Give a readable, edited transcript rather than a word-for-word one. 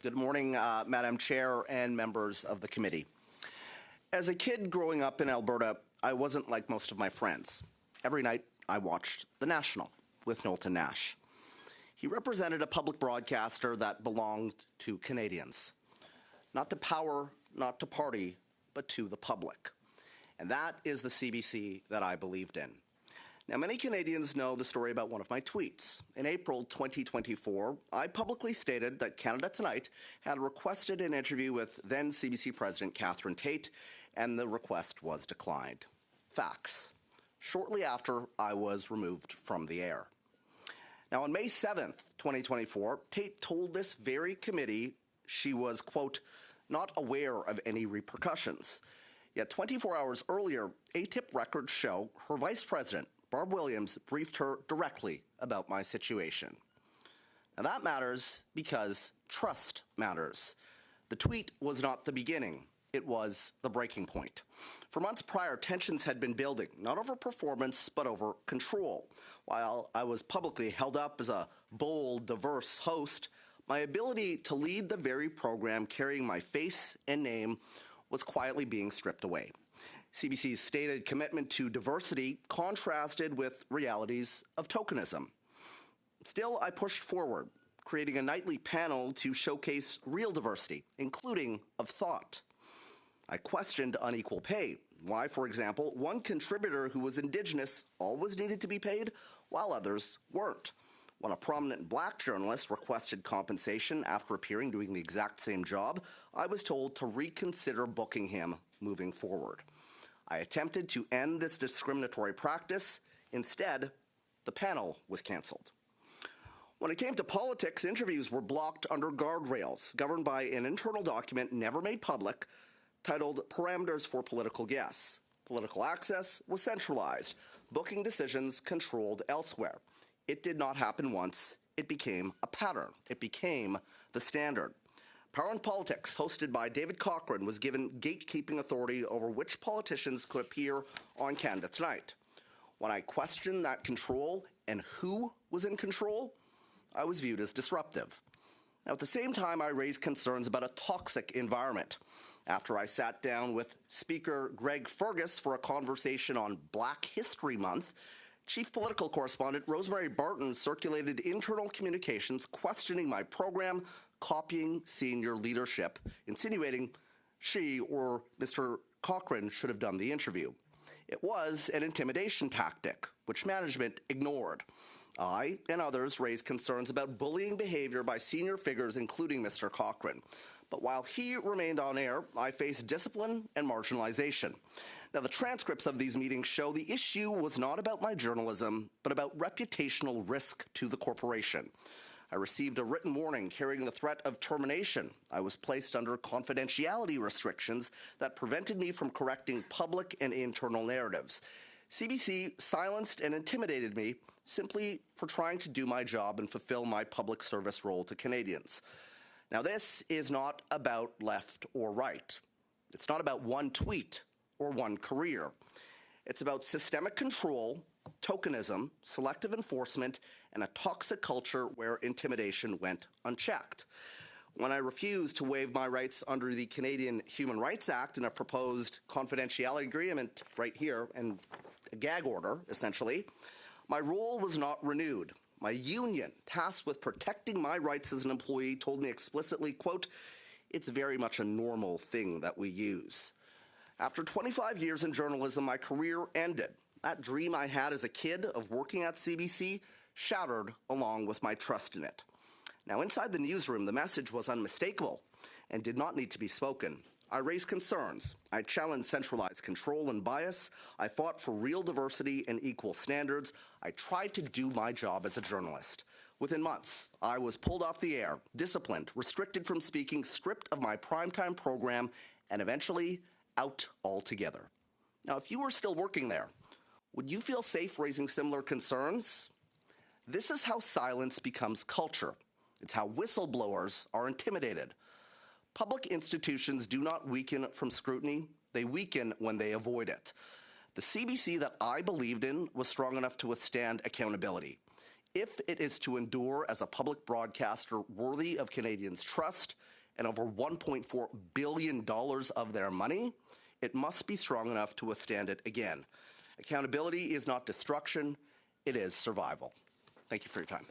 Good morning, Madam Chair and members of the committee. As a kid growing up in Alberta, I wasn't like most of my friends. Every night, I watched The National with Knowlton Nash. He represented a public broadcaster that belonged to Canadians. Not to power, not to party, but to the public. And that is the CBC that I believed in. Now, many Canadians know the story about one of my tweets. In April 2024, I publicly stated that Canada Tonight had requested an interview with then CBC President Catherine Tate, and the request was declined. Facts. Shortly after, I was removed from the air. Now, on May 7th, 2024, Tate told this very committee she was, quote, not aware of any repercussions. Yet 24 hours earlier, ATIP records show her vice president, Barb Williams, briefed her directly about my situation. Now that matters because trust matters. The tweet was not the beginning. It was the breaking point. For months prior, tensions had been building, not over performance, but over control. While I was publicly held up as a bold, diverse host, my ability to lead the very program carrying my face and name was quietly being stripped away. CBC's stated commitment to diversity contrasted with realities of tokenism. Still, I pushed forward, creating a nightly panel to showcase real diversity, including of thought. I questioned unequal pay. Why, for example, one contributor who was Indigenous always needed to be paid, while others weren't. When a prominent black journalist requested compensation after appearing doing the exact same job, I was told to reconsider booking him moving forward. I attempted to end this discriminatory practice. Instead, the panel was canceled. When it came to politics, interviews were blocked under guardrails, governed by an internal document never made public, titled Parameters for Political Guests. Political access was centralized, booking decisions controlled elsewhere. It did not happen once. It became a pattern. It became the standard. Power in Politics, hosted by David Cochrane, was given gatekeeping authority over which politicians could appear on Canada Tonight. When I questioned that control and who was in control, I was viewed as disruptive. Now, at the same time, I raised concerns about a toxic environment. After I sat down with Speaker Greg Fergus for a conversation on Black History Month, Chief Political Correspondent Rosemary Barton circulated internal communications questioning my program, copying senior leadership, insinuating she or Mr. Cochrane should have done the interview. It was an intimidation tactic, which management ignored. I and others raised concerns about bullying behavior by senior figures, including Mr. Cochrane. But while he remained on air, I faced discipline and marginalization. Now, the transcripts of these meetings show the issue was not about my journalism, but about reputational risk to the corporation. I received a written warning carrying the threat of termination. I was placed under confidentiality restrictions that prevented me from correcting public and internal narratives. CBC silenced and intimidated me simply for trying to do my job and fulfill my public service role to Canadians. Now, this is not about left or right. It's not about one tweet or one career. It's about systemic control, tokenism, selective enforcement, and a toxic culture where intimidation went unchecked. When I refused to waive my rights under the Canadian Human Rights Act in a proposed confidentiality agreement right here, and a gag order, essentially, my role was not renewed. My union, tasked with protecting my rights as an employee, told me explicitly, quote, it's very much a normal thing that we use. After 25 years in journalism, my career ended. That dream I had as a kid of working at CBC shattered along with my trust in it. Now, inside the newsroom, the message was unmistakable and did not need to be spoken. I raised concerns. I challenged centralized control and bias. I fought for real diversity and equal standards. I tried to do my job as a journalist. Within months, I was pulled off the air, disciplined, restricted from speaking, stripped of my primetime program, and eventually out altogether. Now, if you were still working there, would you feel safe raising similar concerns? This is how silence becomes culture. It's how whistleblowers are intimidated. Public institutions do not weaken from scrutiny. They weaken when they avoid it. The CBC that I believed in was strong enough to withstand accountability. If it is to endure as a public broadcaster worthy of Canadians' trust and over $1.4 billion of their money, it must be strong enough to withstand it again. Accountability is not destruction, it is survival. Thank you for your time.